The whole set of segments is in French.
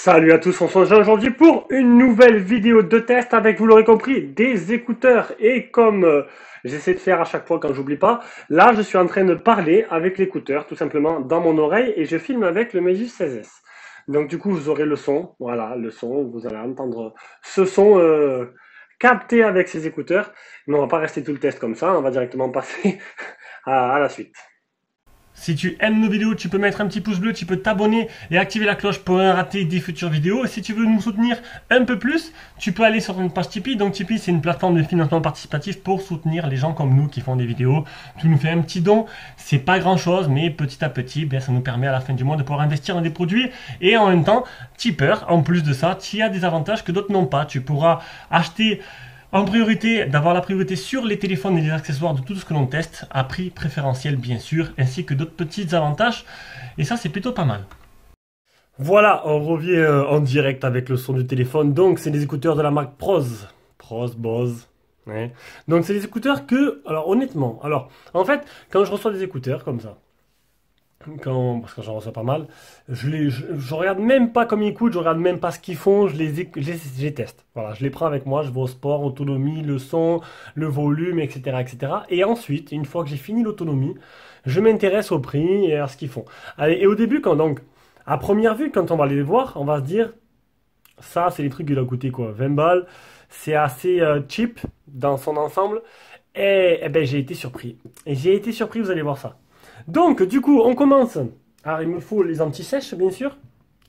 Salut à tous, on se rejoint aujourd'hui pour une nouvelle vidéo de test avec, vous l'aurez compris, des écouteurs. Et comme j'essaie de faire à chaque fois quand j'oublie pas, là je suis en train de parler avec l'écouteur tout simplement dans mon oreille et je filme avec le Meizu 16S. Donc du coup vous aurez le son, voilà le son, vous allez entendre ce son capté avec ces écouteurs. Mais on va pas rester tout le test comme ça, on va directement passer à la suite. Si tu aimes nos vidéos, tu peux mettre un petit pouce bleu, tu peux t'abonner et activer la cloche pour rien rater des futures vidéos. Et si tu veux nous soutenir un peu plus, tu peux aller sur une page Tipeee. Donc Tipeee, c'est une plateforme de financement participatif pour soutenir les gens comme nous qui font des vidéos. Tu nous fais un petit don, c'est pas grand chose, mais petit à petit, ça nous permet à la fin du mois de pouvoir investir dans des produits. Et en même temps, tipeur, en plus de ça, tu as des avantages que d'autres n'ont pas. Tu pourras acheter en priorité, d'avoir la priorité sur les téléphones et les accessoires de tout ce que l'on teste, à prix préférentiel bien sûr, ainsi que d'autres petits avantages. Et ça, c'est plutôt pas mal. Voilà, on revient en direct avec le son du téléphone. Donc, c'est des écouteurs de la marque Prose. Prose, Bose. Ouais. Donc, c'est des écouteurs que, alors honnêtement, en fait, quand je reçois des écouteurs comme ça, parce que j'en reçois pas mal, je regarde même pas comme ils écoutent, je regarde même pas ce qu'ils font, je les teste. Voilà, je les prends avec moi, je vais au sport, autonomie, le son, le volume, etc., etc. Et ensuite, une fois que j'ai fini l'autonomie, je m'intéresse au prix et à ce qu'ils font. Allez, et au début, à première vue, quand on va les voir, on va se dire, ça, c'est les trucs qui doivent coûter quoi, 20 balles, c'est assez cheap dans son ensemble. Et ben, j'ai été surpris. Et j'ai été surpris, vous allez voir ça. Donc, du coup, on commence. Alors, il me faut les anti-sèches, bien sûr.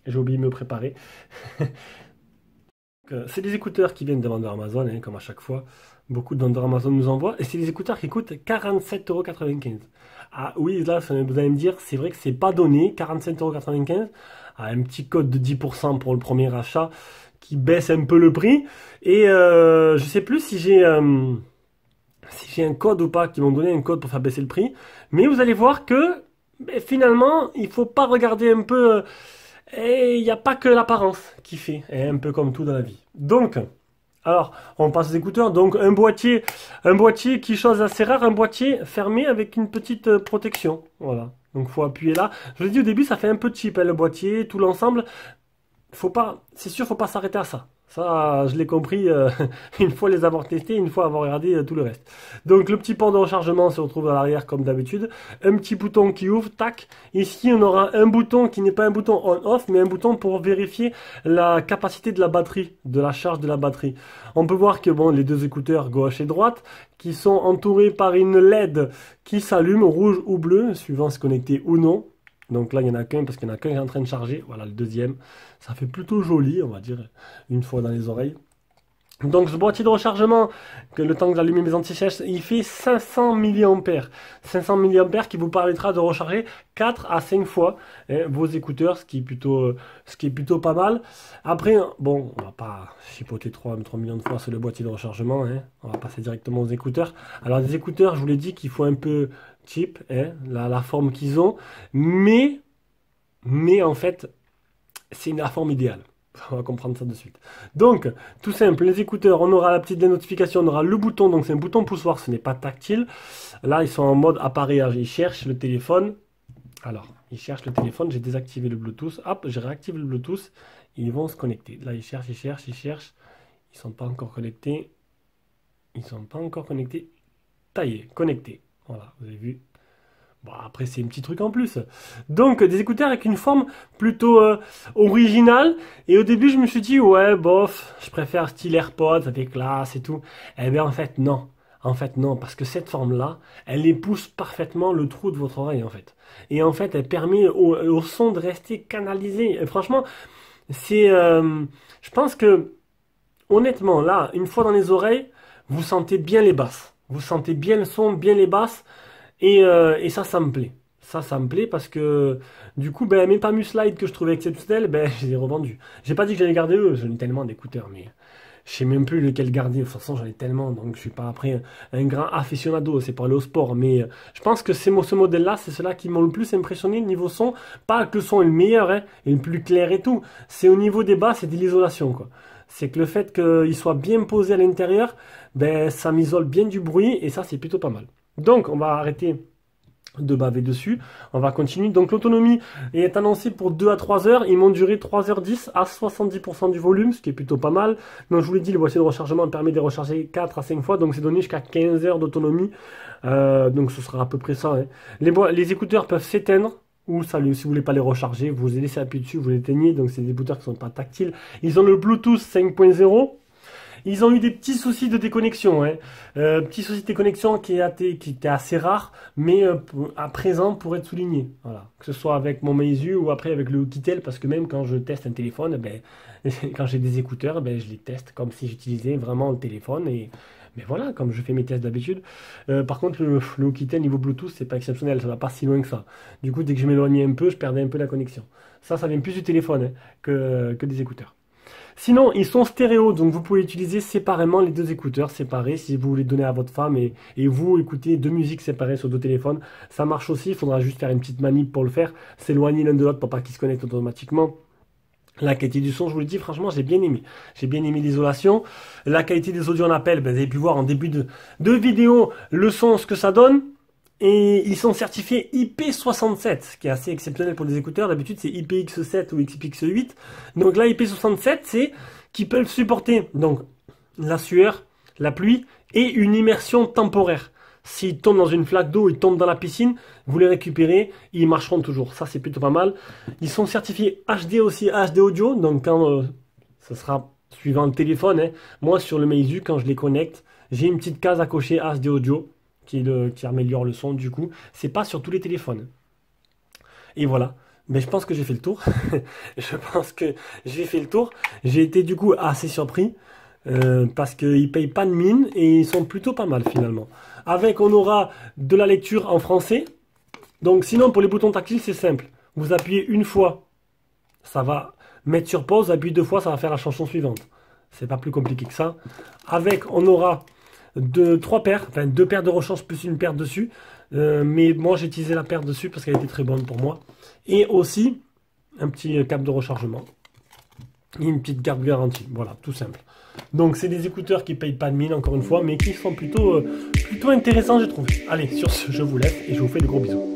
J'ai oublié de me préparer. C'est des écouteurs qui viennent de vendeurs Amazon, hein, comme à chaque fois. Beaucoup de vendeurs Amazon nous envoient. Et c'est des écouteurs qui coûtent 47,95 €. Ah oui, là, vous allez me dire, c'est vrai que c'est pas donné. 47,95 €. Ah, un petit code de 10% pour le premier achat qui baisse un peu le prix. Et je sais plus si j'ai un code ou pas, qui m'ont donné un code pour faire baisser le prix. Mais vous allez voir que finalement, il faut pas regarder un peu. Et il n'y a pas que l'apparence qui fait, et un peu comme tout dans la vie. Donc, alors, on passe aux écouteurs. Donc, un boîtier qui, chose assez rare, un boîtier fermé avec une petite protection. Voilà. Donc, faut appuyer là. Je vous ai dit au début, ça fait un peu cheap, hein, le boîtier, tout l'ensemble. C'est sûr, faut pas s'arrêter à ça. Ça, je l'ai compris une fois les avoir testés, une fois avoir regardé tout le reste. Donc le petit port de rechargement se retrouve à l'arrière comme d'habitude. Un petit bouton qui ouvre, tac. Ici, on aura un bouton qui n'est pas un bouton on-off, mais un bouton pour vérifier la capacité de la batterie, de la charge de la batterie. On peut voir que bon, les deux écouteurs gauche et droite, qui sont entourés par une LED qui s'allume, rouge ou bleu, suivant se connecter ou non. Donc là, il n'y en a qu'un parce qu'il y en a qu'un qui est en train de charger. Voilà, le deuxième. Ça fait plutôt joli, on va dire, une fois dans les oreilles. Donc ce boîtier de rechargement, que le temps que j'allume mes anti-sèches, il fait 500 mAh. 500 mAh qui vous permettra de recharger 4 à 5 fois vos écouteurs, ce qui est plutôt pas mal. Après, bon, on va pas chipoter 3 millions de fois sur le boîtier de rechargement. Hein. On va passer directement aux écouteurs. Alors les écouteurs, je vous l'ai dit qu'il faut un peu cheap, hein, la forme qu'ils ont. Mais en fait, c'est la forme idéale. On va comprendre ça de suite. Donc, tout simple, les écouteurs, on aura la petite notification, on aura le bouton, donc c'est un bouton poussoir, ce n'est pas tactile. Là, ils sont en mode appareillage, ils cherchent le téléphone. Alors, ils cherchent le téléphone, j'ai désactivé le Bluetooth, hop, j'ai réactivé le Bluetooth, ils vont se connecter. Là, ils cherchent, ils sont pas encore connectés. Taillé, connecté. Voilà, vous avez vu. Bon, après, c'est un petit truc en plus. Donc, des écouteurs avec une forme plutôt originale. Et au début, je me suis dit, ouais, bof, je préfère style AirPods avec classe et tout. Eh bien, en fait, non. En fait, non, parce que cette forme-là, elle épouse parfaitement le trou de votre oreille, en fait. Et en fait, elle permet au son de rester canalisé. Et franchement, je pense que, honnêtement, là, une fois dans les oreilles, vous sentez bien les basses. Vous sentez bien le son, bien les basses. Et ça me plaît. Ça me plaît parce que du coup, mes Pamu Slide que je trouvais exceptionnels, je les ai revendus. J'ai pas dit que j'allais garder eux, j'en ai tellement d'écouteurs, Je sais même plus lequel garder. De toute façon, j'en ai tellement, donc je suis pas après un grand aficionado. C'est pour aller au sport, mais je pense que ce modèle-là, c'est ceux-là qui m'ont le plus impressionné niveau son. Pas que le son est le meilleur, hein, et le plus clair et tout. C'est au niveau des basses et de l'isolation, quoi. C'est que le fait qu'il soit bien posé à l'intérieur, ben ça m'isole bien du bruit et ça c'est plutôt pas mal. Donc on va arrêter de baver dessus. On va continuer. Donc l'autonomie est annoncée pour 2 à 3 heures. Ils m'ont duré 3h10 à 70% du volume, ce qui est plutôt pas mal. Donc je vous l'ai dit, le boîtier de rechargement permet de recharger 4 à 5 fois. Donc c'est donné jusqu'à 15 heures d'autonomie. Donc ce sera à peu près ça. Hein. Les écouteurs peuvent s'éteindre. Ou ça, si vous voulez pas les recharger, vous les laissez appuyer dessus, vous les éteignez. Donc c'est des écouteurs qui sont pas tactiles. Ils ont le Bluetooth 5.0. Ils ont eu des petits soucis de déconnexion, hein. Petits soucis de déconnexion qui étaient assez rares, mais à présent pour être souligné. Voilà. Que ce soit avec mon Meizu ou après avec le Oukitel, parce que même quand je teste un téléphone, ben, quand j'ai des écouteurs, ben, je les teste comme si j'utilisais vraiment le téléphone. Mais voilà, comme je fais mes tests d'habitude. Par contre, le Oukitel niveau Bluetooth, c'est pas exceptionnel, ça va pas si loin que ça. Du coup, dès que je m'éloignais un peu, je perdais un peu la connexion. Ça vient plus du téléphone, hein, que des écouteurs. Sinon, ils sont stéréo, donc vous pouvez utiliser séparément les deux écouteurs séparés si vous voulez donner à votre femme et vous écouter deux musiques séparées sur deux téléphones. Ça marche aussi, il faudra juste faire une petite manip pour le faire, s'éloigner l'un de l'autre pour pas qu'ils se connectent automatiquement. La qualité du son, je vous le dis, franchement, j'ai bien aimé. J'ai bien aimé l'isolation. La qualité des audios en appel, ben, vous avez pu voir en début de vidéo le son, ce que ça donne. Et ils sont certifiés IP67, ce qui est assez exceptionnel pour les écouteurs. D'habitude, c'est IPX7 ou XPX8. Donc là, IP67, c'est qu'ils peuvent supporter donc la sueur, la pluie et une immersion temporaire. S'ils tombent dans une flaque d'eau, ils tombent dans la piscine, vous les récupérez, ils marcheront toujours. Ça, c'est plutôt pas mal. Ils sont certifiés HD aussi, HD audio. Donc quand ce sera suivant le téléphone, hein. Moi, sur le Meizu, quand je les connecte, j'ai une petite case à cocher HD audio. Qui améliore le son du coup. C'est pas sur tous les téléphones. Et voilà. Mais je pense que j'ai fait le tour. Je pense que j'ai fait le tour. J'ai été du coup assez surpris. Parce qu'ils payent pas de mine et ils sont plutôt pas mal finalement. Avec on aura de la lecture en français. Donc sinon pour les boutons tactiles c'est simple. Vous appuyez une fois. Ça va mettre sur pause. Appuyez deux fois. Ça va faire la chanson suivante. C'est pas plus compliqué que ça. Avec on aura deux paires de rechange plus une paire dessus. Mais moi j'ai utilisé la paire dessus parce qu'elle était très bonne pour moi. Et aussi un petit câble de rechargement. Et une petite carte garantie. Voilà, tout simple. Donc c'est des écouteurs qui payent pas de mine encore une fois, mais qui sont plutôt intéressants je trouve. Allez, sur ce, je vous laisse et je vous fais de gros bisous.